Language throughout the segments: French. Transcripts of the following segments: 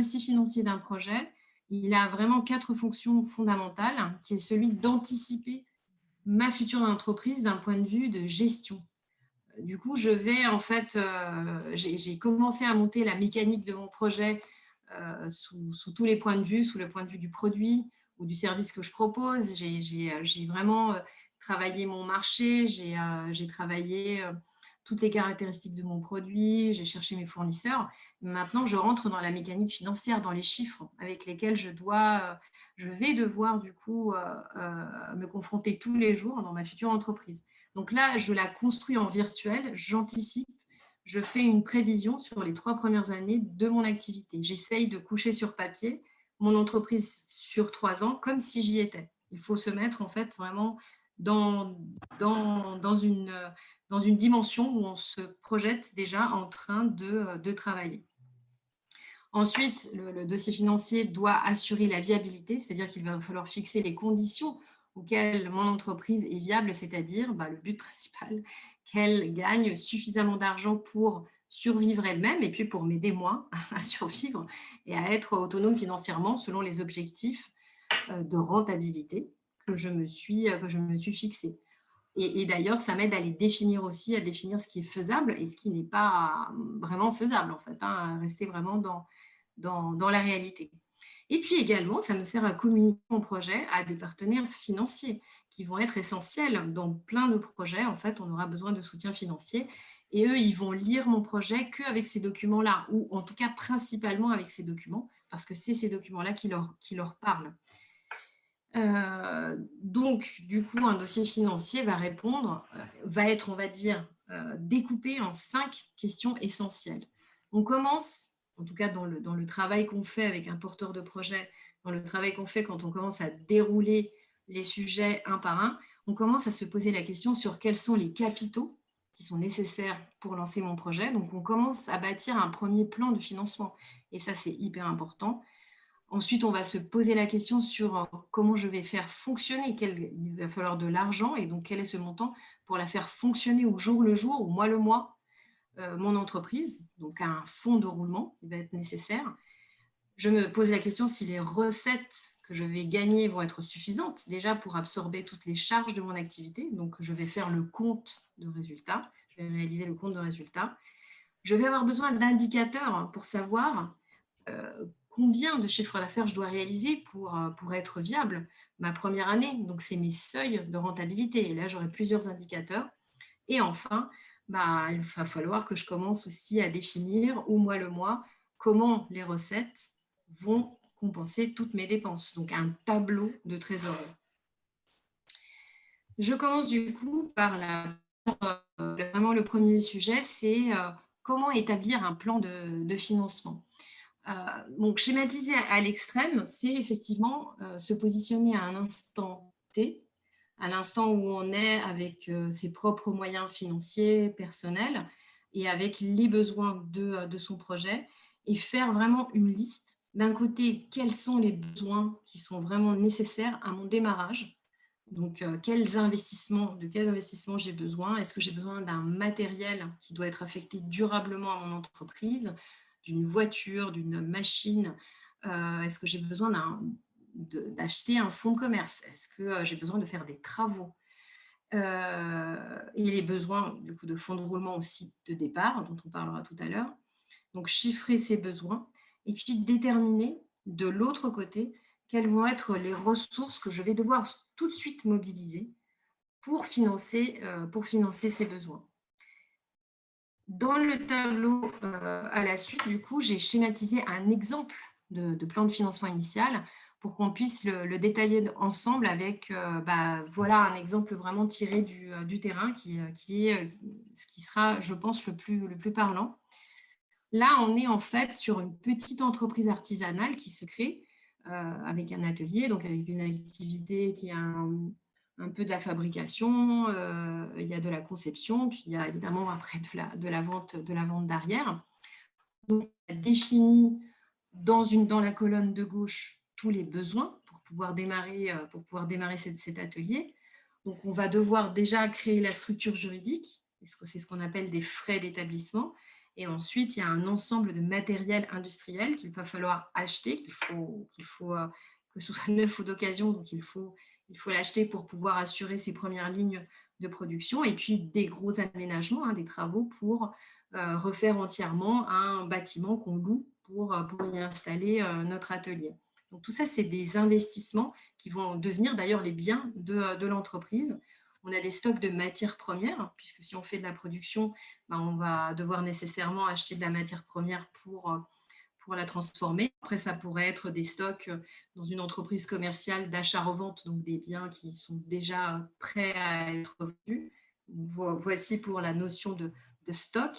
dossier financier d'un projet, il a vraiment 4 fonctions fondamentales, qui est celui d'anticiper ma future entreprise d'un point de vue de gestion. Du coup, je vais en fait, j'ai commencé à monter la mécanique de mon projet sous tous les points de vue, sous le point de vue du produit ou du service que je propose. J'ai vraiment travaillé mon marché, j'ai travaillé toutes les caractéristiques de mon produit, j'ai cherché mes fournisseurs. Maintenant, je rentre dans la mécanique financière, dans les chiffres avec lesquels je vais devoir du coup me confronter tous les jours dans ma future entreprise. Donc là, je la construis en virtuel, j'anticipe, je fais une prévision sur les 3 premières années de mon activité. J'essaye de coucher sur papier mon entreprise sur 3 ans comme si j'y étais. Il faut se mettre en fait vraiment dans, dans une dimension où on se projette déjà en train de travailler. Ensuite, le dossier financier doit assurer la viabilité, c'est-à-dire qu'il va falloir fixer les conditions auxquelles mon entreprise est viable, c'est-à-dire le but principal, qu'elle gagne suffisamment d'argent pour survivre elle-même et puis pour m'aider moi à survivre et à être autonome financièrement selon les objectifs de rentabilité que je me suis fixé. Et d'ailleurs, ça m'aide à les définir aussi, à définir ce qui est faisable et ce qui n'est pas vraiment faisable, en fait, à rester vraiment dans la réalité. Et puis également, ça me sert à communiquer mon projet à des partenaires financiers qui vont être essentiels. Dans plein de projets, en fait, on aura besoin de soutien financier et eux, ils vont lire mon projet qu'avec ces documents-là, ou en tout cas principalement avec ces documents, parce que c'est ces documents-là qui leur parlent. Donc, du coup, un dossier financier va répondre, va être, on va dire, découpé en 5 questions essentielles. On commence, en tout cas dans le travail qu'on fait avec un porteur de projet, dans le travail qu'on fait quand on commence à dérouler les sujets un par un, on commence à se poser la question sur quels sont les capitaux qui sont nécessaires pour lancer mon projet. Donc, on commence à bâtir un premier plan de financement. Et ça, c'est hyper important. Ensuite, on va se poser la question sur comment je vais faire fonctionner. Il va falloir de l'argent et donc quel est ce montant pour la faire fonctionner au jour le jour, au mois le mois, mon entreprise. Donc un fonds de roulement qui va être nécessaire. Je me pose la question si les recettes que je vais gagner vont être suffisantes déjà pour absorber toutes les charges de mon activité. Donc je vais faire le compte de résultats. Je vais réaliser le compte de résultats. Je vais avoir besoin d'indicateurs pour savoir combien de chiffre d'affaires je dois réaliser pour être viable ma première année. Donc, c'est mes seuils de rentabilité. Et là, j'aurai plusieurs indicateurs. Et enfin, il va falloir que je commence aussi à définir au mois le mois comment les recettes vont compenser toutes mes dépenses. Donc, un tableau de trésorerie. Je commence du coup par vraiment le premier sujet, c'est comment établir un plan de financement. Donc, schématiser à l'extrême, c'est effectivement se positionner à un instant T, à l'instant où on est avec ses propres moyens financiers, personnels, et avec les besoins de son projet, et faire vraiment une liste. D'un côté, quels sont les besoins qui sont vraiment nécessaires à mon démarrage? Donc, de quels investissements j'ai besoin? Est-ce que j'ai besoin d'un matériel qui doit être affecté durablement à mon entreprise, d'une voiture, d'une machine? Est-ce que j'ai besoin d'acheter un fonds de commerce? Est-ce que j'ai besoin de faire des travaux? Et les besoins du coup de fonds de roulement aussi de départ, dont on parlera tout à l'heure. Donc, chiffrer ces besoins et puis déterminer de l'autre côté quelles vont être les ressources que je vais devoir tout de suite mobiliser pour financer ces besoins. Dans le tableau à la suite, du coup, j'ai schématisé un exemple de plan de financement initial pour qu'on puisse le détailler ensemble avec voilà, un exemple vraiment tiré du terrain qui est ce qui sera, je pense, le plus parlant. Là, on est en fait sur une petite entreprise artisanale qui se crée avec un atelier, donc avec une activité qui a un peu de la fabrication, il y a de la conception, puis il y a évidemment après de la vente derrière. Donc, on a défini dans la colonne de gauche tous les besoins pour pouvoir démarrer cet atelier. Donc, on va devoir déjà créer la structure juridique, c'est ce qu'on appelle des frais d'établissement. Et ensuite, il y a un ensemble de matériel industriel qu'il va falloir acheter, que ce soit neuf ou d'occasion, donc il faut l'acheter pour pouvoir assurer ses premières lignes de production, et puis des gros aménagements, hein, des travaux pour refaire entièrement un bâtiment qu'on loue pour y installer notre atelier. Donc tout ça, c'est des investissements qui vont devenir d'ailleurs les biens de l'entreprise. On a des stocks de matières premières, puisque si on fait de la production, ben, on va devoir nécessairement acheter de la matière première pour la transformer. Après, ça pourrait être des stocks dans une entreprise commerciale d'achat-revente, donc des biens qui sont déjà prêts à être vendus. Voici pour la notion de stock.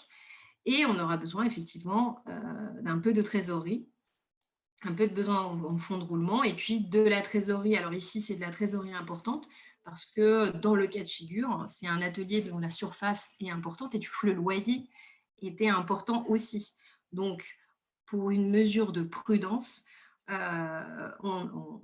Et on aura besoin effectivement d'un peu de trésorerie, un peu de besoin en fonds de roulement, et puis de la trésorerie. Alors ici, c'est de la trésorerie importante, parce que dans le cas de figure, c'est un atelier dont la surface est importante, et du coup, le loyer était important aussi. Donc, pour une mesure de prudence,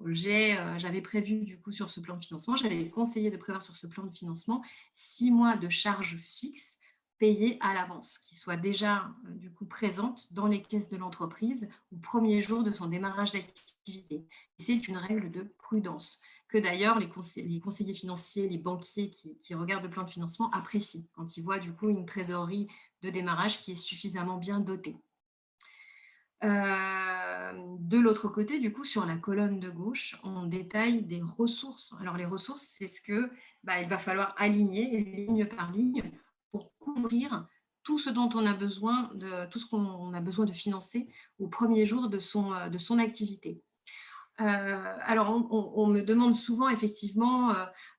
j'avais prévu du coup sur ce plan de financement, j'avais conseillé de prévoir sur ce plan de financement 6 mois de charges fixes payées à l'avance, qui soient déjà du coup présentes dans les caisses de l'entreprise au premier jour de son démarrage d'activité. C'est une règle de prudence que d'ailleurs les conseillers financiers, les banquiers qui regardent le plan de financement apprécient quand ils voient du coup une trésorerie de démarrage qui est suffisamment bien dotée. De l'autre côté, du coup, sur la colonne de gauche, on détaille des ressources. Alors, les ressources, c'est ce que il va falloir aligner ligne par ligne pour couvrir tout ce dont on a besoin, tout ce qu'on a besoin de financer au premier jour de son activité. Alors, on me demande souvent effectivement,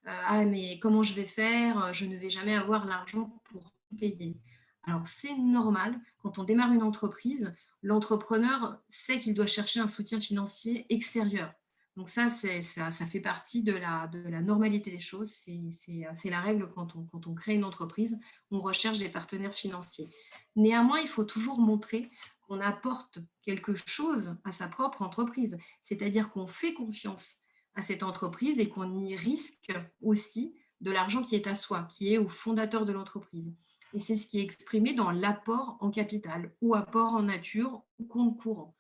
ah, mais comment je vais faire? Je ne vais jamais avoir l'argent pour tout payer. Alors, c'est normal, quand on démarre une entreprise, l'entrepreneur sait qu'il doit chercher un soutien financier extérieur. Donc ça fait partie de la normalité des choses. C'est la règle quand on crée une entreprise, on recherche des partenaires financiers. Néanmoins, il faut toujours montrer qu'on apporte quelque chose à sa propre entreprise, c'est-à-dire qu'on fait confiance à cette entreprise et qu'on y risque aussi de l'argent qui est à soi, qui est au fondateur de l'entreprise. Et c'est ce qui est exprimé dans l'apport en capital ou apport en nature ou compte courant.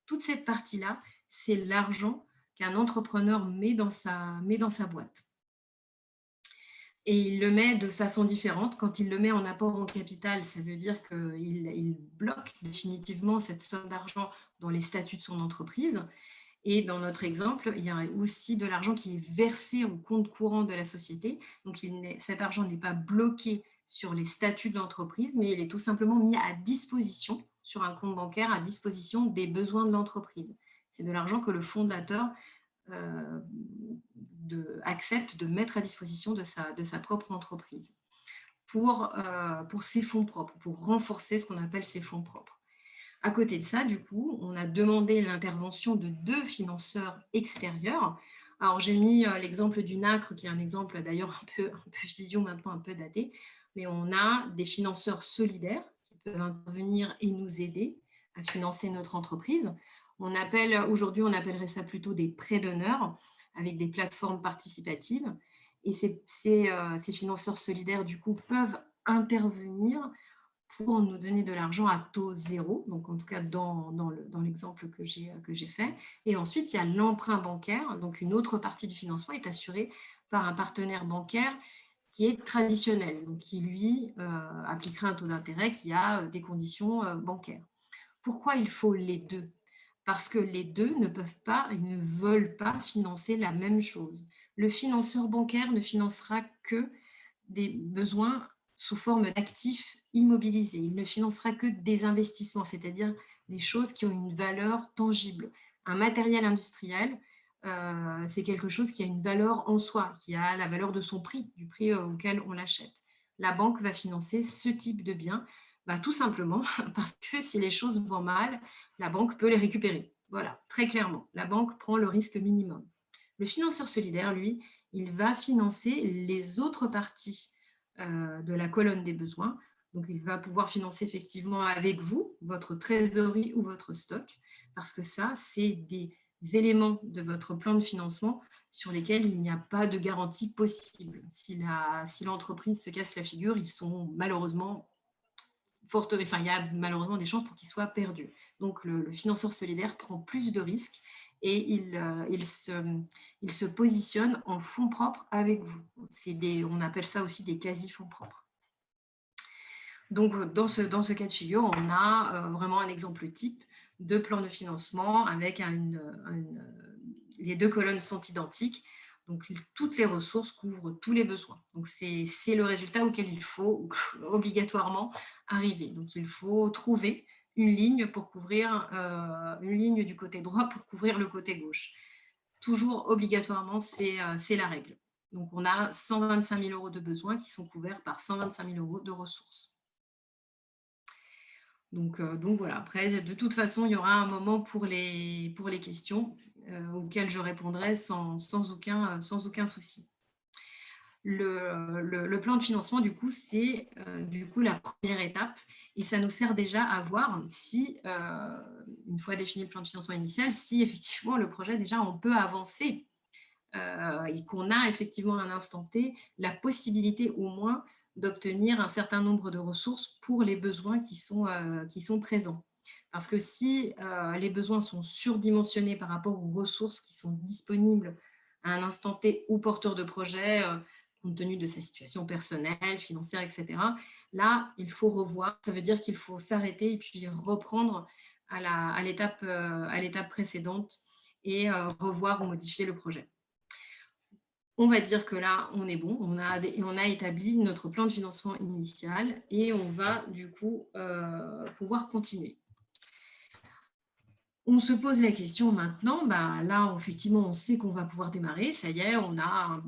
Toute cette partie-là, c'est l'argent qu'un entrepreneur met dans sa boîte. Et il le met de façon différente. Quand il le met en apport en capital, ça veut dire qu'il bloque définitivement cette somme d'argent dans les statuts de son entreprise. Et dans notre exemple, il y a aussi de l'argent qui est versé au compte courant de la société. Donc, cet argent n'est pas bloqué sur les statuts de l'entreprise, mais il est tout simplement mis à disposition sur un compte bancaire, à disposition des besoins de l'entreprise. C'est de l'argent que le fondateur accepte de mettre à disposition de sa propre entreprise pour ses fonds propres, pour renforcer ce qu'on appelle ses fonds propres. À côté de ça, du coup, on a demandé l'intervention de 2 financeurs extérieurs. Alors, j'ai mis l'exemple du NACRE, qui est un exemple d'ailleurs un peu vieillot maintenant, un peu daté, mais on a des financeurs solidaires qui peuvent intervenir et nous aider à financer notre entreprise. Aujourd'hui, on appellerait ça plutôt des prêts d'honneur avec des plateformes participatives. Et ces financeurs solidaires, du coup, peuvent intervenir pour nous donner de l'argent à taux zéro, donc en tout cas dans l'exemple que j'ai fait. Et ensuite, il y a l'emprunt bancaire. Donc, une autre partie du financement est assurée par un partenaire bancaire qui est traditionnel, donc qui, lui, appliquera un taux d'intérêt qui a des conditions bancaires. Pourquoi il faut les deux? Parce que les deux ne peuvent pas et ne veulent pas financer la même chose. Le financeur bancaire ne financera que des besoins sous forme d'actifs immobilisés. Il ne financera que des investissements, c'est-à-dire des choses qui ont une valeur tangible. Un matériel industriel, c'est quelque chose qui a une valeur en soi, qui a la valeur de son prix, du prix auquel on l'achète. La banque va financer ce type de biens, tout simplement parce que si les choses vont mal, la banque peut les récupérer. Voilà, très clairement, la banque prend le risque minimum. Le financeur solidaire, lui, il va financer les autres parties de la colonne des besoins. Donc, il va pouvoir financer effectivement avec vous votre trésorerie ou votre stock, parce que ça, c'est des éléments de votre plan de financement sur lesquels il n'y a pas de garantie possible. Si l'entreprise se casse la figure, ils sont malheureusement enfin, il y a malheureusement des chances pour qu'il soit perdu. Donc, le financeur solidaire prend plus de risques et il se positionne en fonds propres avec vous. On appelle ça aussi des quasi-fonds propres. Donc, dans ce cas de figure, on a vraiment un exemple type de plan de financement avec les deux colonnes sont identiques. Donc, toutes les ressources couvrent tous les besoins. Donc, c'est le résultat auquel il faut obligatoirement arriver. Donc, il faut trouver une ligne pour couvrir, une ligne du côté droit pour couvrir le côté gauche. Toujours obligatoirement, c'est la règle. Donc, on a 125 000 euros de besoins qui sont couverts par 125 000 euros de ressources. Donc voilà, après, de toute façon, il y aura un moment pour les questions auxquelles je répondrai sans aucun souci. Le plan de financement, du coup, c'est la première étape et ça nous sert déjà à voir si, une fois défini le plan de financement initial, si effectivement le projet, déjà, on peut avancer et qu'on a effectivement à un instant T la possibilité au moins d'obtenir un certain nombre de ressources pour les besoins qui sont présents. Parce que si les besoins sont surdimensionnés par rapport aux ressources qui sont disponibles à un instant T ou porteur de projet, compte tenu de sa situation personnelle, financière, etc., là, il faut revoir. Ça veut dire qu'il faut s'arrêter et puis reprendre à l'étape précédente et revoir ou modifier le projet. On va dire que là, on est bon, on a établi notre plan de financement initial et on va du coup pouvoir continuer. On se pose la question maintenant, là, effectivement, on sait qu'on va pouvoir démarrer. Ça y est, on a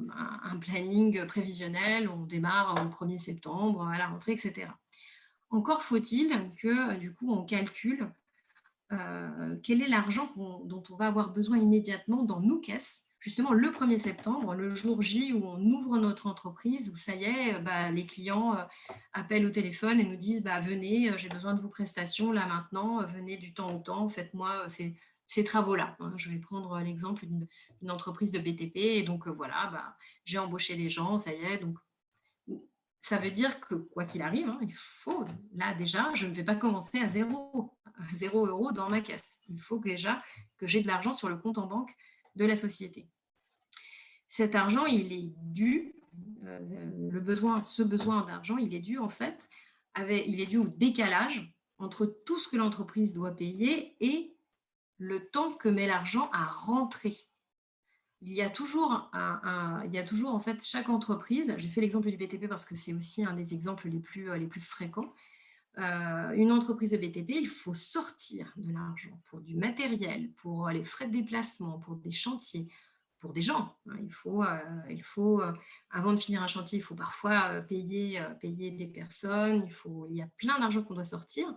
un planning prévisionnel, on démarre au 1er septembre, à la rentrée, etc. Encore faut-il que, du coup, on calcule quel est l'argent dont on va avoir besoin immédiatement dans nos caisses, justement le 1er septembre, le jour J où on ouvre notre entreprise, où ça y est, les clients appellent au téléphone et nous disent venez, j'ai besoin de vos prestations là maintenant, venez du temps au temps, faites-moi ces travaux-là. Je vais prendre l'exemple d'une entreprise de BTP et donc voilà, j'ai embauché des gens, ça y est, donc ça veut dire que quoi qu'il arrive, il faut, là déjà, je ne vais pas commencer à 0 € dans ma caisse. Il faut déjà que j'ai de l'argent sur le compte en banque de la société. Cet argent, il est dû, ce besoin d'argent, il est dû en fait, il est dû au décalage entre tout ce que l'entreprise doit payer et le temps que met l'argent à rentrer. Il y a toujours en fait chaque entreprise, j'ai fait l'exemple du BTP parce que c'est aussi un des exemples les plus fréquents. Une entreprise de BTP, il faut sortir de l'argent pour du matériel, pour les frais de déplacement, pour des chantiers, pour des gens. Il faut avant de finir un chantier, il faut parfois payer des personnes, il y a plein d'argent qu'on doit sortir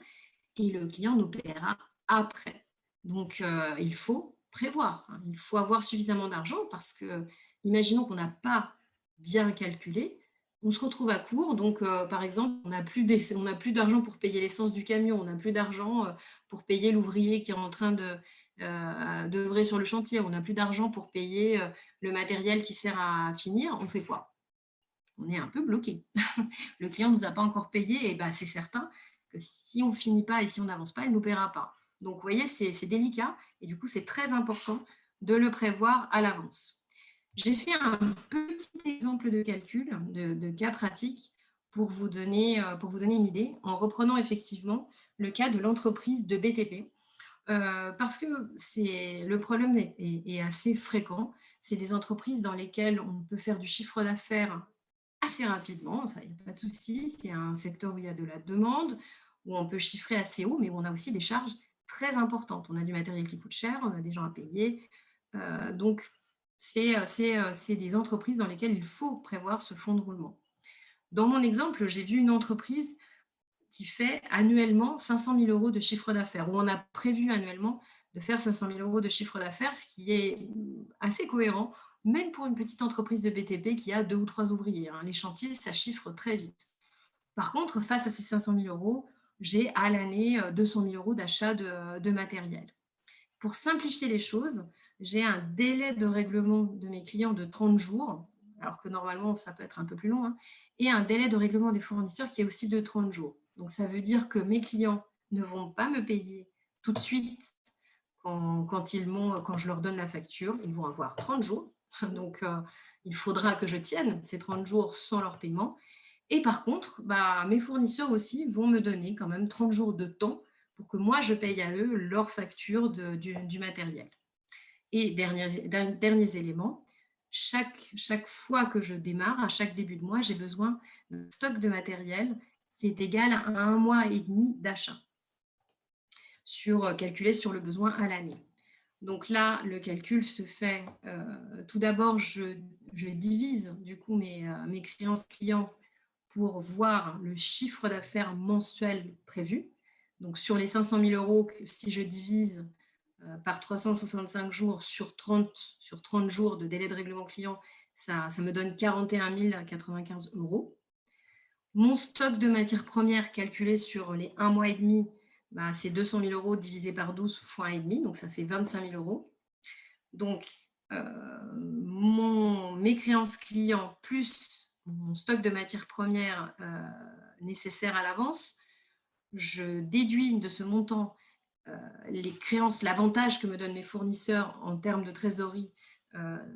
et le client nous paiera après. Donc, il faut prévoir. Il faut avoir suffisamment d'argent parce que, imaginons qu'on n'a pas bien calculé, on se retrouve à court. Donc, par exemple, on n'a plus d'argent pour payer l'essence du camion, on n'a plus d'argent pour payer l'ouvrier qui est en train d'œuvrer sur le chantier, on n'a plus d'argent pour payer le matériel qui sert à finir. On fait quoi? On est un peu bloqué. Le client ne nous a pas encore payé et c'est certain que si on ne finit pas et si on n'avance pas, il ne nous paiera pas. Donc, vous voyez, c'est délicat et du coup, c'est très important de le prévoir à l'avance. J'ai fait un petit exemple de calcul, de cas pratique pour vous donner une idée en reprenant effectivement le cas de l'entreprise de BTP. Parce que le problème est assez fréquent. C'est des entreprises dans lesquelles on peut faire du chiffre d'affaires assez rapidement, ça, il n'y a pas de souci. C'est un secteur où il y a de la demande, où on peut chiffrer assez haut, mais où on a aussi des charges très importantes. On a du matériel qui coûte cher, on a des gens à payer. Donc, c'est des entreprises dans lesquelles il faut prévoir ce fonds de roulement. Dans mon exemple, j'ai vu une entreprise qui fait annuellement 500 000 € de chiffre d'affaires, où on a prévu annuellement de faire 500 000 € de chiffre d'affaires, ce qui est assez cohérent, même pour une petite entreprise de BTP qui a 2 ou 3 ouvriers. Les chantiers, ça chiffre très vite. Par contre, face à ces 500 000 €, j'ai à l'année 200 000 € d'achat de matériel. Pour simplifier les choses, j'ai un délai de règlement de mes clients de 30 jours, alors que normalement, ça peut être un peu plus long, et un délai de règlement des fournisseurs qui est aussi de 30 jours. Donc, ça veut dire que mes clients ne vont pas me payer tout de suite quand je leur donne la facture. Ils vont avoir 30 jours. Donc, il faudra que je tienne ces 30 jours sans leur paiement. Et par contre, mes fournisseurs aussi vont me donner quand même 30 jours de temps pour que moi, je paye à eux leur facture du matériel. Et derniers éléments, chaque fois que je démarre, à chaque début de mois, j'ai besoin d'un stock de matériel qui est égal à 1 mois et demi d'achat, calculé sur le besoin à l'année. Donc là, le calcul se fait, tout d'abord, je divise du coup mes créances clients pour voir le chiffre d'affaires mensuel prévu. Donc sur les 500 000 euros, si je divise par 365 jours sur 30 jours de délai de règlement client, ça me donne 41 095 euros. Mon stock de matières premières calculé sur les 1 mois et demi, c'est 200 000 euros divisé par 12 fois 1,5, donc ça fait 25 000 euros. Donc, mes créances clients plus mon stock de matières premières nécessaires à l'avance, je déduis de ce montant les créances, l'avantage que me donnent mes fournisseurs en termes de trésorerie,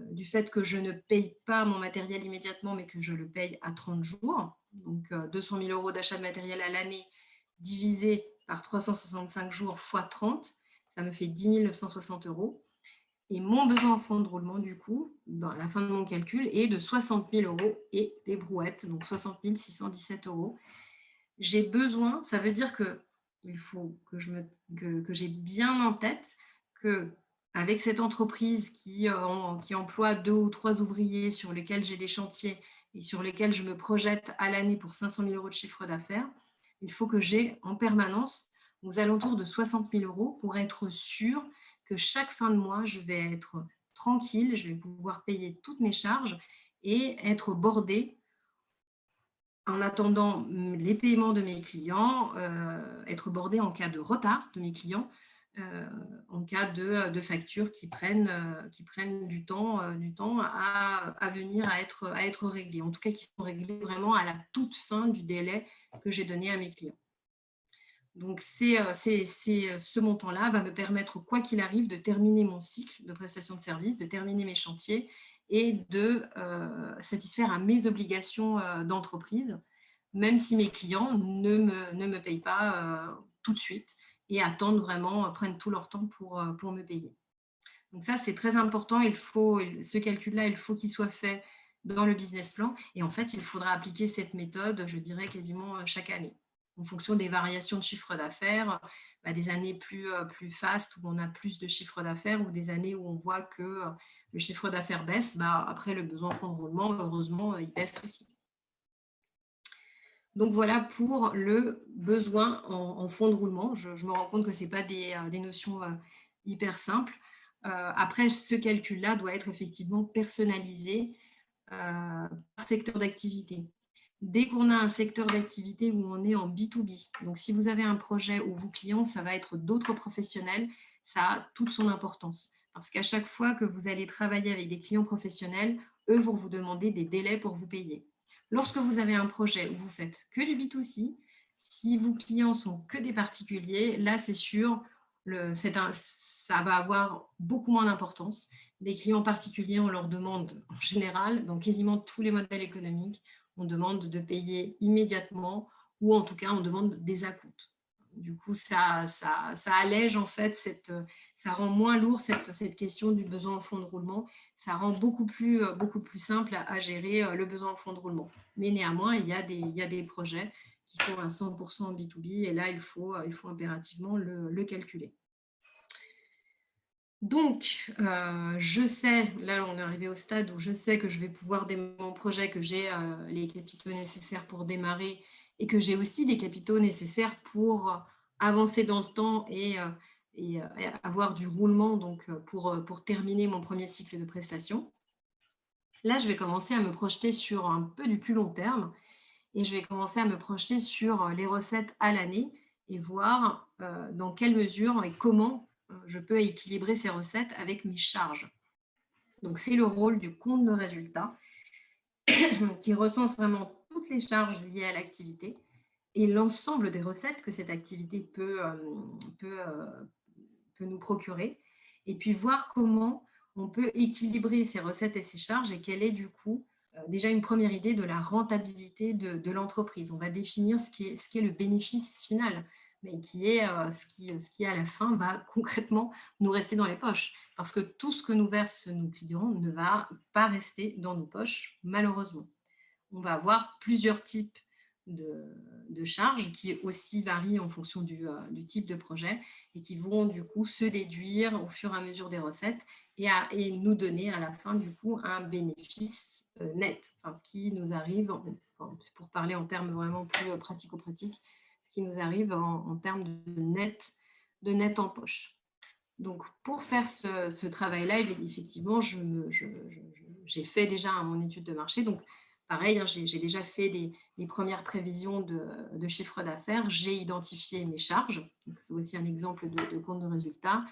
du fait que je ne paye pas mon matériel immédiatement, mais que je le paye à 30 jours. Donc, 200 000 euros d'achat de matériel à l'année divisé par 365 jours fois 30, ça me fait 10 960 euros. Et mon besoin en fonds de roulement, du coup, dans la fin de mon calcul, est de 60 000 euros et des brouettes, donc 60 617 euros. J'ai besoin, ça veut dire qu'il faut que j'ai bien en tête qu'avec cette entreprise qui emploie 2 ou 3 ouvriers sur lesquels j'ai des chantiers et sur lesquels je me projette à l'année pour 500 000 euros de chiffre d'affaires, il faut que j'ai en permanence aux alentours de 60 000 euros pour être sûr que chaque fin de mois, je vais être tranquille, je vais pouvoir payer toutes mes charges et être bordée en attendant les paiements de mes clients, être bordée en cas de retard de mes clients, en cas de factures qui prennent du temps à venir à être réglées. En tout cas, qui sont réglées vraiment à la toute fin du délai que j'ai donné à mes clients. Donc, ce montant-là va me permettre, quoi qu'il arrive, de terminer mon cycle de prestation de services, de terminer mes chantiers et de satisfaire à mes obligations d'entreprise, même si mes clients ne me payent pas tout de suite et attendent vraiment, prennent tout leur temps pour me payer. Donc ça, c'est très important. Ce calcul-là, il faut qu'il soit fait dans le business plan. Et en fait, il faudra appliquer cette méthode, je dirais, quasiment chaque année, en fonction des variations de chiffre d'affaires, des années plus fastes où on a plus de chiffre d'affaires ou des années où on voit que le chiffre d'affaires baisse. Après, le besoin en fonds de roulement, heureusement, il baisse aussi. Donc voilà pour le besoin en fonds de roulement. Je me rends compte que ce n'est pas des notions hyper simples. Après, ce calcul-là doit être effectivement personnalisé par secteur d'activité. Dès qu'on a un secteur d'activité où on est en B2B, donc si vous avez un projet où vos clients, ça va être d'autres professionnels, ça a toute son importance. Parce qu'à chaque fois que vous allez travailler avec des clients professionnels, eux vont vous demander des délais pour vous payer. Lorsque vous avez un projet où vous faites que du B2C, si vos clients sont que des particuliers, là, c'est sûr, ça va avoir beaucoup moins d'importance. Les clients particuliers, on leur demande en général, dans quasiment tous les modèles économiques, on demande de payer immédiatement ou en tout cas, on demande des acomptes. Du coup, ça allège en fait, ça rend moins lourd cette question du besoin en fonds de roulement. Ça rend beaucoup plus simple à gérer le besoin en fonds de roulement. Mais néanmoins, il y a des projets qui sont à 100% en B2B et là, il faut impérativement le calculer. Donc, je sais, là on est arrivé au stade où je sais que je vais pouvoir démarrer mon projet, que j'ai les capitaux nécessaires pour démarrer et que j'ai aussi des capitaux nécessaires pour avancer dans le temps et avoir du roulement donc, pour terminer mon premier cycle de prestation. Là, je vais commencer à me projeter sur un peu du plus long terme et je vais commencer à me projeter sur les recettes à l'année et voir dans quelle mesure et comment je peux équilibrer ces recettes avec mes charges. Donc, c'est le rôle du compte de résultat qui recense vraiment toutes les charges liées à l'activité et l'ensemble des recettes que cette activité peut, peut nous procurer. Et puis voir comment on peut équilibrer ces recettes et ces charges et quelle est du coup déjà une première idée de la rentabilité de l'entreprise. On va définir ce qui est le bénéfice final, mais qui est ce qui à la fin va concrètement nous rester dans les poches. Parce que tout ce que nous versent nos clients ne va pas rester dans nos poches, malheureusement. On va avoir plusieurs types de, de charges qui aussi varient en fonction du type de projet et qui vont du coup se déduire au fur et à mesure des recettes et nous donner à la fin du coup un bénéfice net, enfin, ce qui nous arrive, pour parler en termes vraiment plus pratico-pratiques, ce qui nous arrive en termes de net en poche. Donc, pour faire ce travail-là, effectivement, j'ai fait déjà mon étude de marché. Donc, pareil, hein, j'ai déjà fait les premières prévisions de chiffre d'affaires. J'ai identifié mes charges. C'est aussi un exemple de compte de résultat.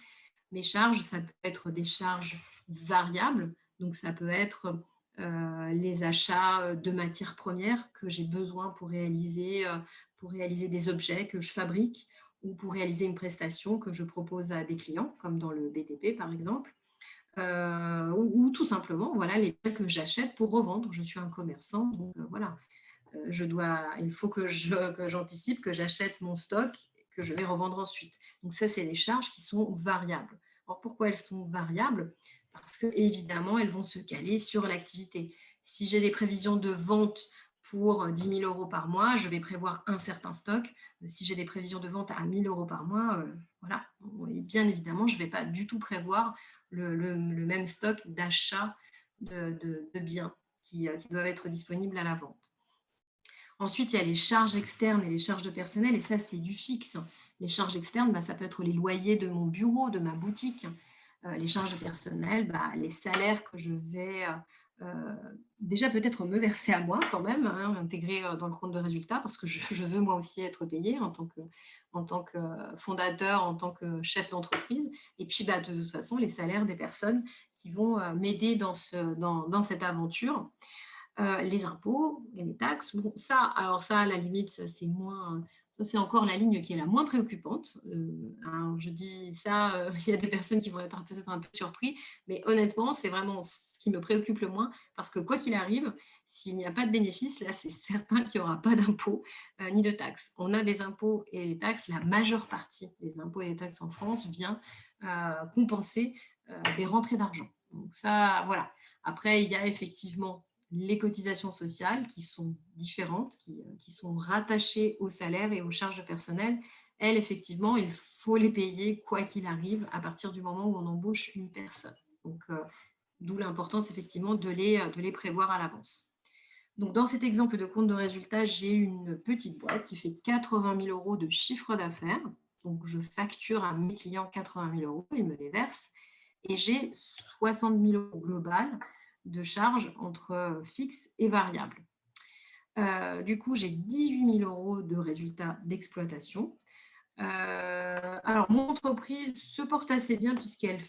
Mes charges, ça peut être des charges variables. Donc, ça peut être les achats de matières premières que j'ai besoin pour réaliser des objets que je fabrique ou pour réaliser une prestation que je propose à des clients, comme dans le BTP par exemple, ou tout simplement voilà, les biens que j'achète pour revendre. Je suis un commerçant, donc voilà, il faut que j'anticipe, que j'achète mon stock, que je vais revendre ensuite. Donc ça, c'est des charges qui sont variables. Alors pourquoi elles sont variables? Parce que évidemment, elles vont se caler sur l'activité. Si j'ai des prévisions de vente pour 10 000 euros par mois, je vais prévoir un certain stock. Si j'ai des prévisions de vente à 1 000 euros par mois, voilà. Et bien évidemment, je ne vais pas du tout prévoir le même stock d'achat de biens qui doivent être disponibles à la vente. Ensuite, il y a les charges externes et les charges de personnel, et ça, c'est du fixe. Les charges externes, ça peut être les loyers de mon bureau, de ma boutique. Les charges de personnel, les salaires que je vais déjà peut-être me verser à moi quand même, hein, intégrer dans le compte de résultat, parce que je veux moi aussi être payée en tant que fondateur, en tant que chef d'entreprise. Et puis, de toute façon, les salaires des personnes qui vont m'aider dans cette aventure. Les impôts et les taxes, bon, ça, alors ça, à la limite, ça, c'est moins, ça, c'est encore la ligne qui est la moins préoccupante. Alors, je dis ça, il y a des personnes qui vont être peut-être un peu surpris, mais honnêtement, c'est vraiment ce qui me préoccupe le moins, parce que quoi qu'il arrive, s'il n'y a pas de bénéfice, là, c'est certain qu'il n'y aura pas d'impôts ni de taxes. On a des impôts et des taxes, la majeure partie des impôts et des taxes en France vient compenser des rentrées d'argent. Donc ça, voilà. Après, il y a effectivement les cotisations sociales qui sont différentes, qui sont rattachées au salaire et aux charges de personnel. Elles, effectivement, il faut les payer quoi qu'il arrive à partir du moment où on embauche une personne. Donc, d'où l'importance, effectivement, de les prévoir à l'avance. Donc, dans cet exemple de compte de résultat, j'ai une petite boîte qui fait 80 000 euros de chiffre d'affaires. Donc, je facture à mes clients 80 000 euros, ils me les versent. Et j'ai 60 000 euros global de charges entre fixes et variables. Du coup, j'ai 18 000 euros de résultats d'exploitation. Alors, mon entreprise se porte assez bien puisqu'elle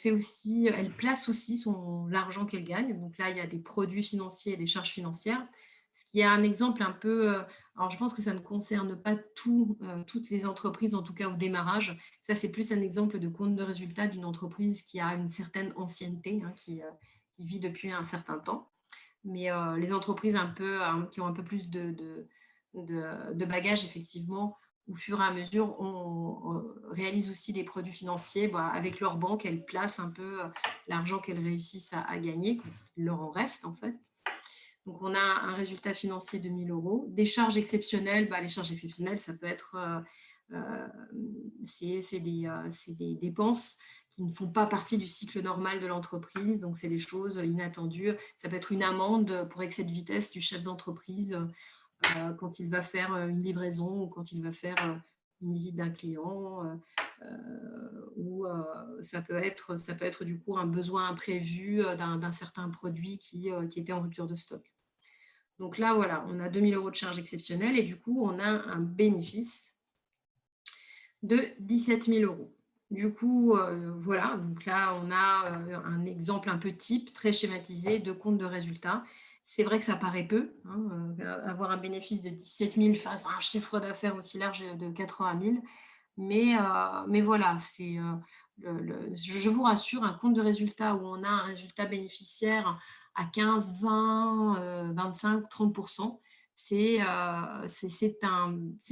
elle place aussi l'argent qu'elle gagne. Donc là, il y a des produits financiers et des charges financières. Ce qui est un exemple un peu. Alors, je pense que ça ne concerne pas toutes les entreprises, en tout cas au démarrage. Ça, c'est plus un exemple de compte de résultat d'une entreprise qui a une certaine ancienneté, hein, qui vit depuis un certain temps. Mais les entreprises qui ont un peu plus de bagages, effectivement, au fur et à mesure, on réalise aussi des produits financiers. Avec leur banque, elles placent un peu l'argent qu'elles réussissent à gagner, qu'il leur en reste en fait. Donc, on a un résultat financier de 1 000 euros. Des charges exceptionnelles, les charges exceptionnelles, ça peut être c'est des dépenses qui ne font pas partie du cycle normal de l'entreprise. Donc, c'est des choses inattendues. Ça peut être une amende pour excès de vitesse du chef d'entreprise quand il va faire une livraison ou quand il va faire une visite d'un client. Ou ça peut être du coup un besoin imprévu d'un certain produit qui était en rupture de stock. Donc là, voilà, on a 2 000 euros de charges exceptionnelles et du coup, on a un bénéfice de 17 000 euros. Du coup, voilà, donc là, on a un exemple un peu type, très schématisé de compte de résultat. C'est vrai que ça paraît peu, hein, avoir un bénéfice de 17 000 face à un chiffre d'affaires aussi large de 80 000. Mais voilà, c'est, je vous rassure, un compte de résultat où on a un résultat bénéficiaire à 15, 20, 25, 30 c'est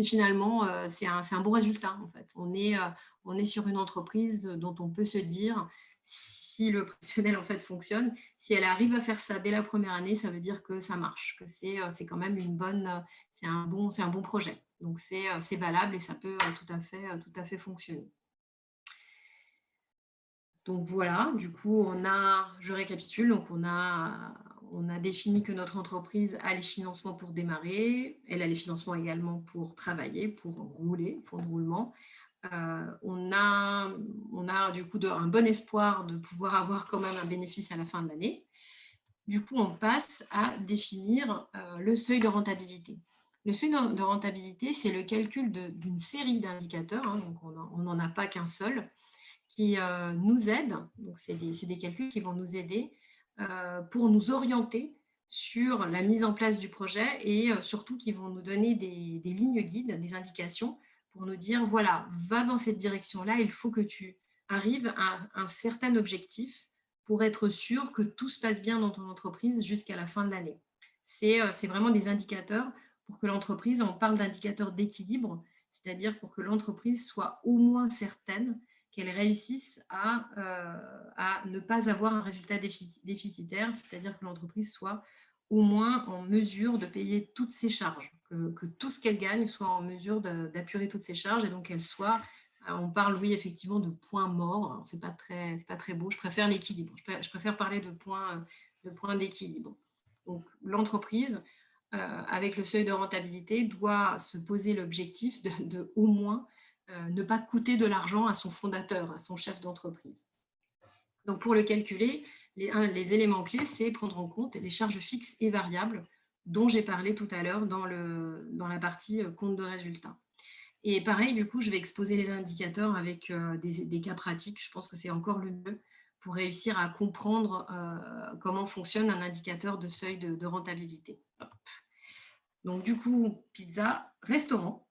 finalement, c'est un bon résultat, en fait. On est sur une entreprise dont on peut se dire, si le professionnel, en fait, fonctionne, si elle arrive à faire ça dès la première année, ça veut dire que ça marche, que c'est quand même une bonne, c'est un bon projet. Donc c'est valable et ça peut tout à fait fonctionner. Donc voilà, du coup, je récapitule, donc on a défini que notre entreprise a les financements pour démarrer, elle a les financements également pour travailler, pour rouler, fonds de roulement. On a du coup un bon espoir de pouvoir avoir quand même un bénéfice à la fin de l'année. Du coup, on passe à définir le seuil de rentabilité. Le seuil de rentabilité, c'est le calcul d'une série d'indicateurs, hein, donc on n'en a pas qu'un seul, qui nous aident. Donc, c'est des calculs qui vont nous aider pour nous orienter sur la mise en place du projet et surtout qui vont nous donner des lignes guides, des indications pour nous dire, voilà, va dans cette direction-là, il faut que tu arrives à un certain objectif pour être sûr que tout se passe bien dans ton entreprise jusqu'à la fin de l'année. C'est vraiment des indicateurs pour que l'entreprise, on parle d'indicateurs d'équilibre, c'est-à-dire pour que l'entreprise soit au moins certaine qu'elle réussisse à ne pas avoir un résultat déficitaire, c'est-à-dire que l'entreprise soit au moins en mesure de payer toutes ses charges, que tout ce qu'elle gagne soit en mesure d'apurer toutes ses charges et donc qu'elle soit, on parle, oui, effectivement, de points morts. Ce n'est pas très beau, je préfère l'équilibre, je préfère parler de points d'équilibre. Donc l'entreprise, avec le seuil de rentabilité, doit se poser l'objectif de au moins ne pas coûter de l'argent à son fondateur, à son chef d'entreprise. Donc pour le calculer, les éléments clés, c'est prendre en compte les charges fixes et variables dont j'ai parlé tout à l'heure dans la partie compte de résultat. Et pareil, du coup, je vais exposer les indicateurs avec des cas pratiques. Je pense que c'est encore le mieux pour réussir à comprendre comment fonctionne un indicateur de seuil de rentabilité. Hop. Donc du coup, pizza, restaurant.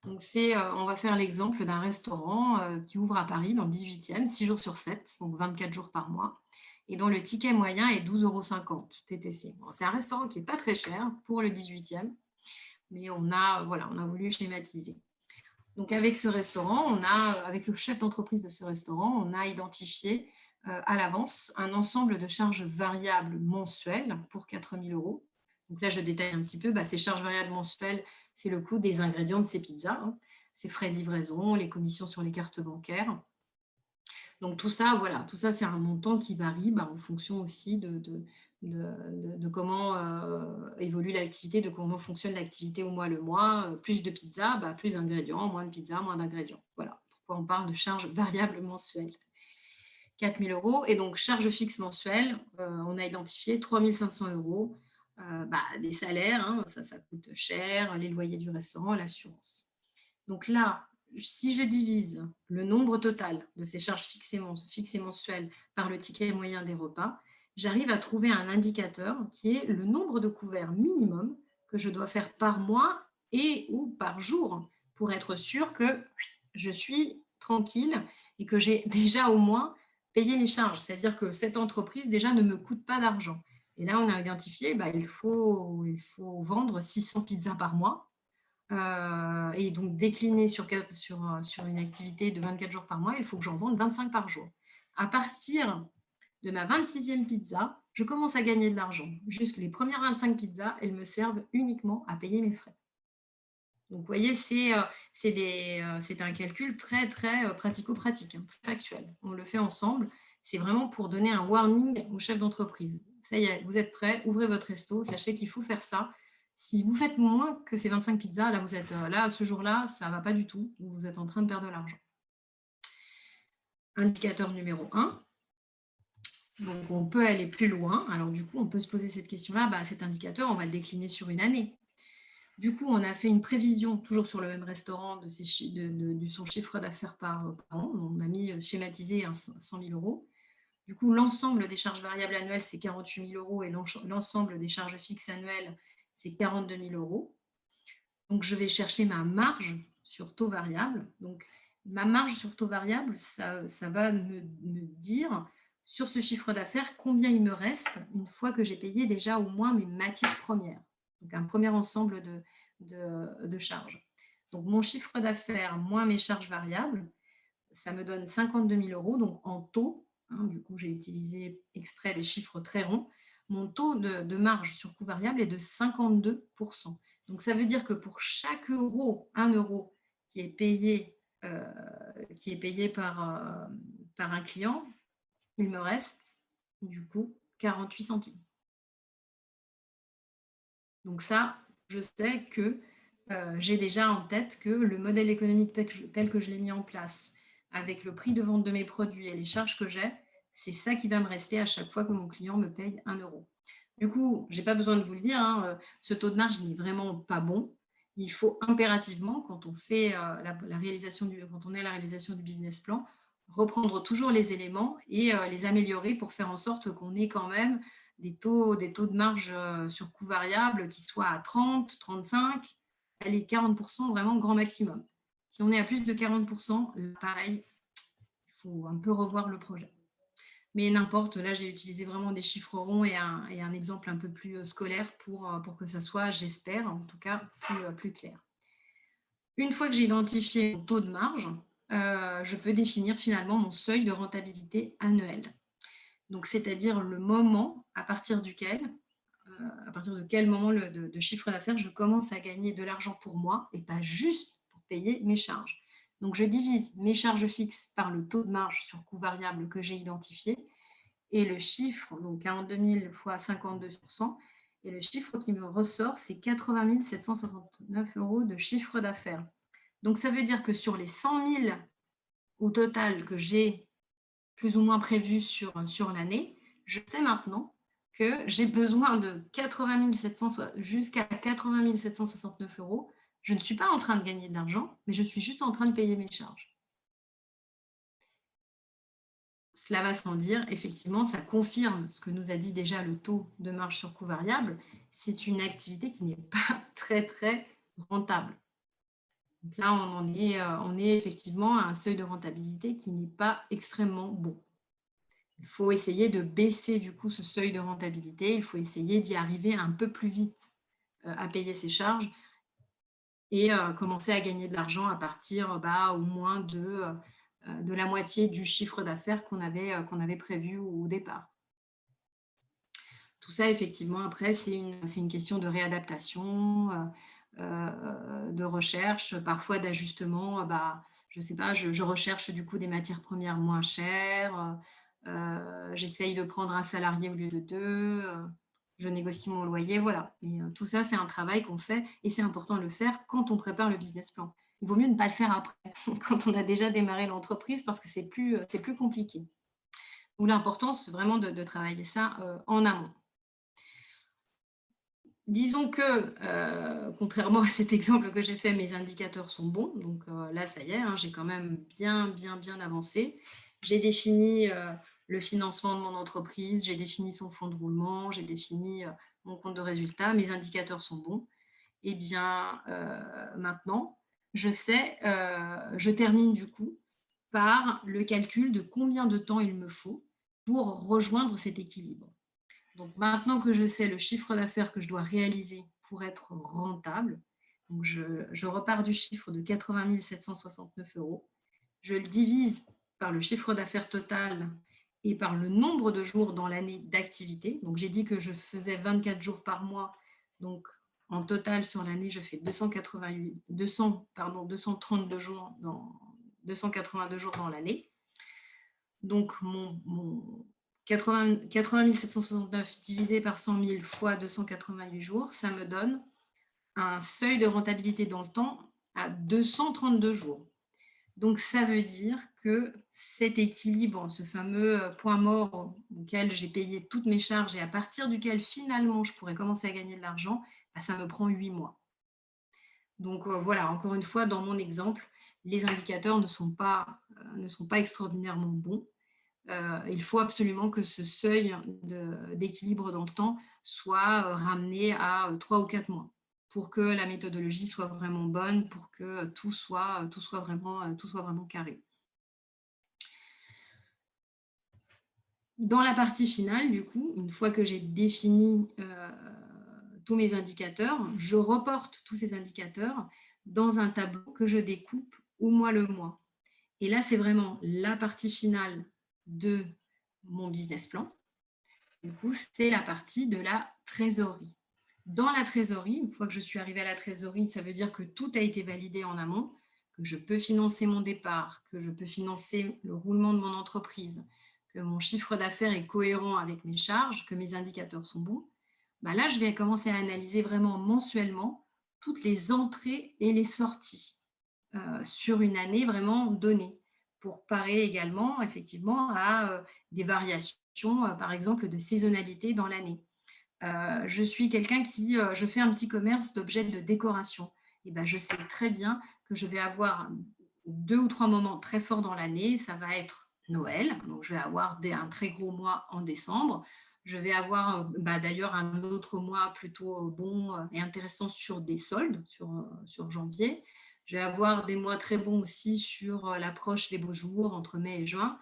Donc on va faire l'exemple d'un restaurant qui ouvre à Paris dans le 18e, 6 jours sur 7, donc 24 jours par mois, et dont le ticket moyen est 12,50 € TTC. Bon, c'est un restaurant qui n'est pas très cher pour le 18e, mais on a voulu schématiser. Donc avec ce restaurant, avec le chef d'entreprise de ce restaurant, on a identifié à l'avance un ensemble de charges variables mensuelles pour 4 000 €. Donc là, je détaille un petit peu. Ces charges variables mensuelles, c'est le coût des ingrédients de ces pizzas, hein, ces frais de livraison, les commissions sur les cartes bancaires. Donc tout ça, voilà, tout ça, c'est un montant qui varie en fonction aussi de comment évolue l'activité, de comment fonctionne l'activité au mois le mois. Plus de pizza, plus d'ingrédients, moins de pizza, moins d'ingrédients. Voilà pourquoi on parle de charges variables mensuelles. 4 000 € et donc charges fixes mensuelles, on a identifié 3 500 €, des salaires, hein, ça coûte cher, les loyers du restaurant, l'assurance. Donc là, si je divise le nombre total de ces charges fixes et mensuelles par le ticket moyen des repas, j'arrive à trouver un indicateur qui est le nombre de couverts minimum que je dois faire par mois et ou par jour pour être sûr que je suis tranquille et que j'ai déjà au moins payé mes charges. C'est-à-dire que cette entreprise déjà ne me coûte pas d'argent. Et là, on a identifié, il faut vendre 600 pizzas par mois. Et donc décliné sur une activité de 24 jours par mois, il faut que j'en vende 25 par jour. À partir de ma 26e pizza, je commence à gagner de l'argent. Juste les premières 25 pizzas, elles me servent uniquement à payer mes frais. Donc, vous voyez, c'est un calcul très, très pratico-pratique, hein, très factuel. On le fait ensemble. C'est vraiment pour donner un warning au chef d'entreprise. Ça y est, vous êtes prêts, ouvrez votre resto, sachez qu'il faut faire ça. Si vous faites moins que ces 25 pizzas, là, vous êtes là, ce jour-là, ça ne va pas du tout. Vous êtes en train de perdre de l'argent. Indicateur numéro 1. Donc, on peut aller plus loin. Alors, du coup, on peut se poser cette question-là. Cet indicateur, on va le décliner sur une année. Du coup, on a fait une prévision, toujours sur le même restaurant, de son chiffre d'affaires par an. On a schématisé à 100 000 €. Du coup, l'ensemble des charges variables annuelles, c'est 48 000 euros et l'ensemble des charges fixes annuelles, c'est 42 000 euros. Donc, je vais chercher ma marge sur taux variable. Donc, ma marge sur taux variable, ça va me dire sur ce chiffre d'affaires combien il me reste une fois que j'ai payé déjà au moins mes matières premières. Donc, un premier ensemble de charges. Donc, mon chiffre d'affaires moins mes charges variables, ça me donne 52 000 euros, donc en taux, hein, du coup, j'ai utilisé exprès des chiffres très ronds. Mon taux de marge sur coût variable est de 52%. Donc, ça veut dire que pour chaque euro, 1 euro qui est payé, par un client, il me reste du coup 48 centimes. Donc ça, je sais que j'ai déjà en tête que le modèle économique tel que je l'ai mis en place, avec le prix de vente de mes produits et les charges que j'ai, c'est ça qui va me rester à chaque fois que mon client me paye 1 euro. Du coup, je n'ai pas besoin de vous le dire, hein, ce taux de marge n'est vraiment pas bon. Il faut impérativement, quand on fait la réalisation quand on est à la réalisation du business plan, reprendre toujours les éléments et les améliorer pour faire en sorte qu'on ait quand même des taux de marge sur coût variable qui soient à 30, 35, allez, 40% vraiment grand maximum. Si on est à plus de 40%, là, pareil, il faut un peu revoir le projet. Mais n'importe, là, j'ai utilisé vraiment des chiffres ronds et un exemple un peu plus scolaire pour que ça soit, j'espère, en tout cas, plus clair. Une fois que j'ai identifié mon taux de marge, je peux définir finalement mon seuil de rentabilité annuel. Donc, c'est-à-dire le moment à partir de quel moment de chiffre d'affaires je commence à gagner de l'argent pour moi et pas juste pour payer mes charges. Donc, je divise mes charges fixes par le taux de marge sur coût variable que j'ai identifié et le chiffre, donc 42 000 fois 52%, et le chiffre qui me ressort, c'est 80 769 euros de chiffre d'affaires. Donc, ça veut dire que sur les 100 000 au total que j'ai plus ou moins prévu sur l'année, je sais maintenant que j'ai besoin de 80 700, jusqu'à 80 769 euros. Je ne suis pas en train de gagner de l'argent, mais je suis juste en train de payer mes charges. Cela va sans dire, effectivement, ça confirme ce que nous a dit déjà le taux de marge sur coût variable. C'est une activité qui n'est pas très, très rentable. Donc là, on est effectivement à un seuil de rentabilité qui n'est pas extrêmement bon. Il faut essayer de baisser du coup ce seuil de rentabilité. Il faut essayer d'y arriver un peu plus vite à payer ses charges et commencer à gagner de l'argent à partir au moins de la moitié du chiffre d'affaires qu'on avait prévu au départ. Tout ça, effectivement, après, c'est une question de réadaptation, de recherche, parfois d'ajustement. Je ne sais pas, je recherche du coup des matières premières moins chères, j'essaye de prendre un salarié au lieu de deux, je négocie mon loyer, voilà. Et tout ça, c'est un travail qu'on fait et c'est important de le faire quand on prépare le business plan. Il vaut mieux ne pas le faire après, quand on a déjà démarré l'entreprise, parce que c'est plus compliqué. Ou l'importance vraiment de travailler ça en amont. Disons que, contrairement à cet exemple que j'ai fait, mes indicateurs sont bons. Donc là, ça y est, hein, j'ai quand même bien avancé. J'ai défini le financement de mon entreprise, j'ai défini son fonds de roulement, j'ai défini mon compte de résultat, mes indicateurs sont bons. Eh bien, maintenant, je termine du coup par le calcul de combien de temps il me faut pour rejoindre cet équilibre. Donc maintenant que je sais le chiffre d'affaires que je dois réaliser pour être rentable, donc je repars du chiffre de 80 769 euros, je le divise par le chiffre d'affaires total et par le nombre de jours dans l'année d'activité. Donc j'ai dit que je faisais 24 jours par mois, donc en total sur l'année, je fais 232 jours 282 jours dans l'année. Donc mon 80 769 divisé par 100 000 fois 288 jours, ça me donne un seuil de rentabilité dans le temps à 232 jours. Donc, ça veut dire que cet équilibre, ce fameux point mort auquel j'ai payé toutes mes charges et à partir duquel finalement je pourrais commencer à gagner de l'argent, ça me prend 8 mois. Donc voilà, encore une fois, dans mon exemple, les indicateurs ne sont pas extraordinairement bons. Il faut absolument que ce seuil d'équilibre dans le temps soit ramené à 3 ou 4 mois pour que la méthodologie soit vraiment bonne, pour que tout soit vraiment carré. Dans la partie finale, du coup, une fois que j'ai défini tous mes indicateurs, je reporte tous ces indicateurs dans un tableau que je découpe au mois le mois. Et là, c'est vraiment la partie finale de mon business plan. Du coup, c'est la partie de la trésorerie. Dans la trésorerie, une fois que je suis arrivée à la trésorerie, ça veut dire que tout a été validé en amont, que je peux financer mon départ, que je peux financer le roulement de mon entreprise, que mon chiffre d'affaires est cohérent avec mes charges, que mes indicateurs sont bons. Bah là, je vais commencer à analyser vraiment mensuellement toutes les entrées et les sorties sur une année vraiment donnée, pour parer également effectivement à des variations, par exemple, de saisonnalité dans l'année. Je suis quelqu'un je fais un petit commerce d'objets de décoration. Et ben, je sais très bien que je vais avoir 2 ou 3 moments très forts dans l'année. Ça va être Noël, donc je vais avoir un très gros mois en décembre. Je vais avoir d'ailleurs un autre mois plutôt bon et intéressant sur des soldes, sur janvier. Je vais avoir des mois très bons aussi sur l'approche des beaux jours entre mai et juin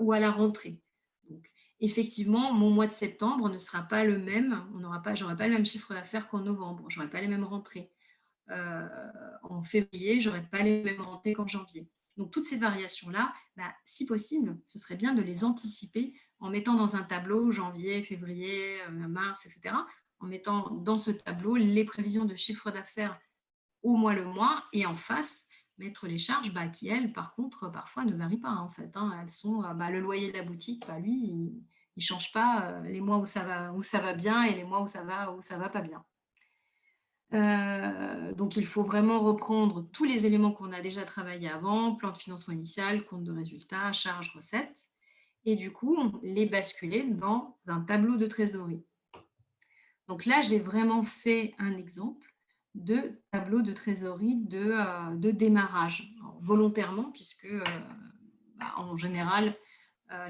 ou à la rentrée. Donc, effectivement, mon mois de septembre ne sera pas le même. J'aurai pas le même chiffre d'affaires qu'en novembre. J'aurai pas les mêmes rentrées. En février, j'aurai pas les mêmes rentrées qu'en janvier. Donc, toutes ces variations-là, si possible, ce serait bien de les anticiper en mettant dans un tableau janvier, février, mars, etc. En mettant dans ce tableau les prévisions de chiffre d'affaires au mois le mois et en face, mettre les charges qui, elles, par contre, parfois ne varient pas en fait. Elles sont le loyer de la boutique, lui, il ne change pas les mois où ça va bien et les mois où ça va pas bien. Donc, il faut vraiment reprendre tous les éléments qu'on a déjà travaillés avant, plan de financement initial, compte de résultats, charges, recettes, et du coup, les basculer dans un tableau de trésorerie. Donc là, j'ai vraiment fait un exemple de tableau de trésorerie de démarrage, alors, volontairement, puisque en général,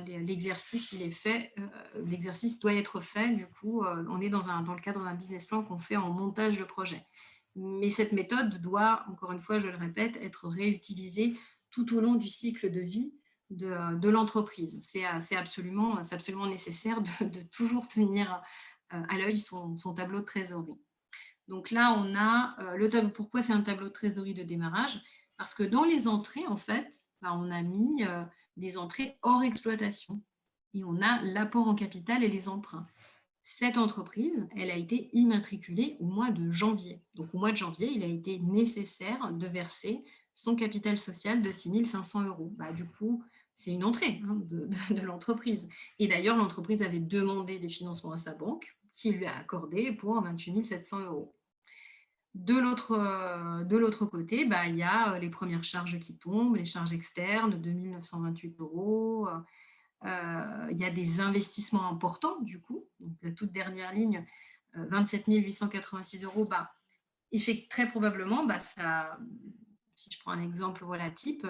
l'exercice, il est fait, l'exercice doit être fait, du coup, on est dans le cadre d'un business plan qu'on fait en montage de projet. Mais cette méthode doit, encore une fois, je le répète, être réutilisée tout au long du cycle de vie de l'entreprise. C'est absolument nécessaire de toujours tenir à l'œil son tableau de trésorerie. Donc là, on a le tableau. Pourquoi c'est un tableau de trésorerie de démarrage? Parce que dans les entrées, en fait, on a mis des entrées hors exploitation et on a l'apport en capital et les emprunts. Cette entreprise, elle a été immatriculée au mois de janvier. Donc au mois de janvier, il a été nécessaire de verser son capital social de 6 500 €. Du coup, c'est une entrée de l'entreprise. Et d'ailleurs, l'entreprise avait demandé des financements à sa banque, qui lui a accordé pour 28 700 €. De l'autre côté, il y a les premières charges qui tombent, les charges externes, 2 928 €. Il y a des investissements importants, du coup. Donc, la toute dernière ligne, 27 886 €. Très probablement, si je prends un exemple type,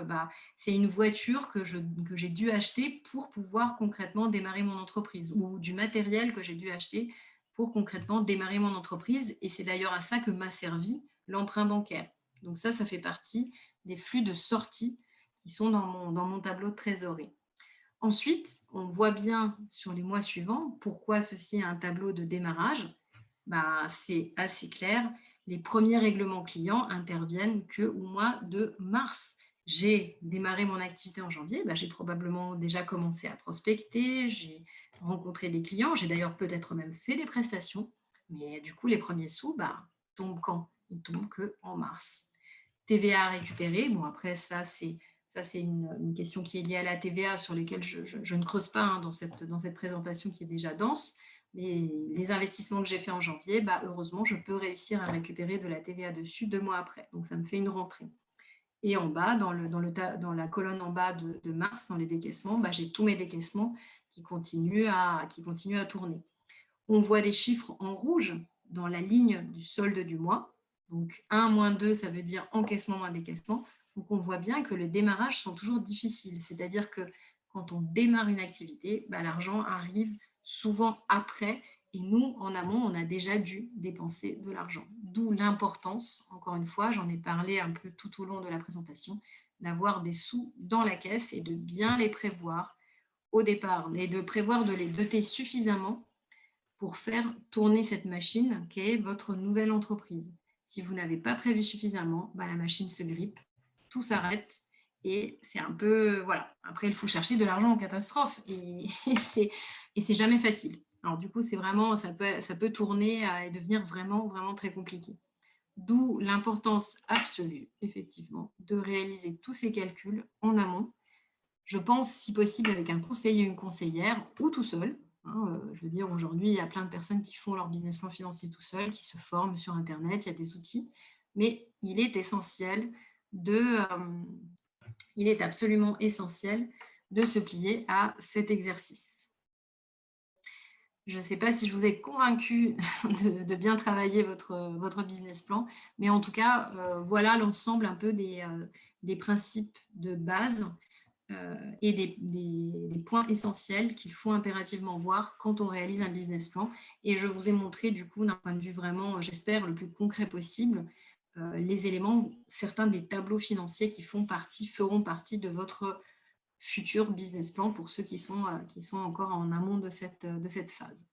c'est une voiture que j'ai dû acheter pour pouvoir concrètement démarrer mon entreprise, ou du matériel que j'ai dû acheter pour concrètement démarrer mon entreprise. Et c'est d'ailleurs à ça que m'a servi l'emprunt bancaire. Donc ça fait partie des flux de sortie qui sont dans mon tableau de trésorerie. Ensuite, on voit bien sur les mois suivants pourquoi ceci est un tableau de démarrage. C'est assez clair. Les premiers règlements clients interviennent qu'au mois de mars. J'ai démarré mon activité en janvier, j'ai probablement déjà commencé à prospecter, j'ai rencontré des clients, j'ai d'ailleurs peut-être même fait des prestations, mais du coup, les premiers sous tombent quand? Ils tombent qu'en mars. TVA à récupérer, après ça c'est une question qui est liée à la TVA sur laquelle je ne creuse pas dans cette présentation qui est déjà dense. Mais les investissements que j'ai faits en janvier, heureusement, je peux réussir à récupérer de la TVA dessus 2 mois après. Donc, ça me fait une rentrée. Et en bas, dans la colonne en bas de mars, dans les décaissements, j'ai tous mes décaissements qui continuent à tourner. On voit des chiffres en rouge dans la ligne du solde du mois. Donc, 1 moins 2, ça veut dire encaissement moins décaissement. Donc, on voit bien que les démarrages sont toujours difficiles. C'est-à-dire que quand on démarre une activité, bah, l'argent arrive souvent après et nous, en amont, on a déjà dû dépenser de l'argent. D'où l'importance, encore une fois, j'en ai parlé un peu tout au long de la présentation, d'avoir des sous dans la caisse et de bien les prévoir au départ et de prévoir de les doter suffisamment pour faire tourner cette machine qui est votre nouvelle entreprise. Si vous n'avez pas prévu suffisamment, bah, la machine se grippe, tout s'arrête et c'est un peu, voilà. Après, il faut chercher de l'argent en catastrophe et, et c'est jamais facile. Alors du coup, c'est vraiment, ça peut tourner et devenir vraiment, vraiment très compliqué. D'où l'importance absolue, effectivement, de réaliser tous ces calculs en amont. Je pense, si possible, avec un conseiller ou une conseillère ou tout seul. Hein, je veux dire, aujourd'hui, il y a plein de personnes qui font leur business plan financier tout seul, qui se forment sur Internet, il y a des outils. Mais il est essentiel il est absolument essentiel de se plier à cet exercice. Je ne sais pas si je vous ai convaincu de bien travailler votre business plan, mais en tout cas, voilà l'ensemble un peu des principes de base et des points essentiels qu'il faut impérativement voir quand on réalise un business plan. Et je vous ai montré, du coup, d'un point de vue vraiment, j'espère, le plus concret possible, les éléments, certains des tableaux financiers qui feront partie de votre futur business plan pour ceux qui sont encore en amont de cette phase.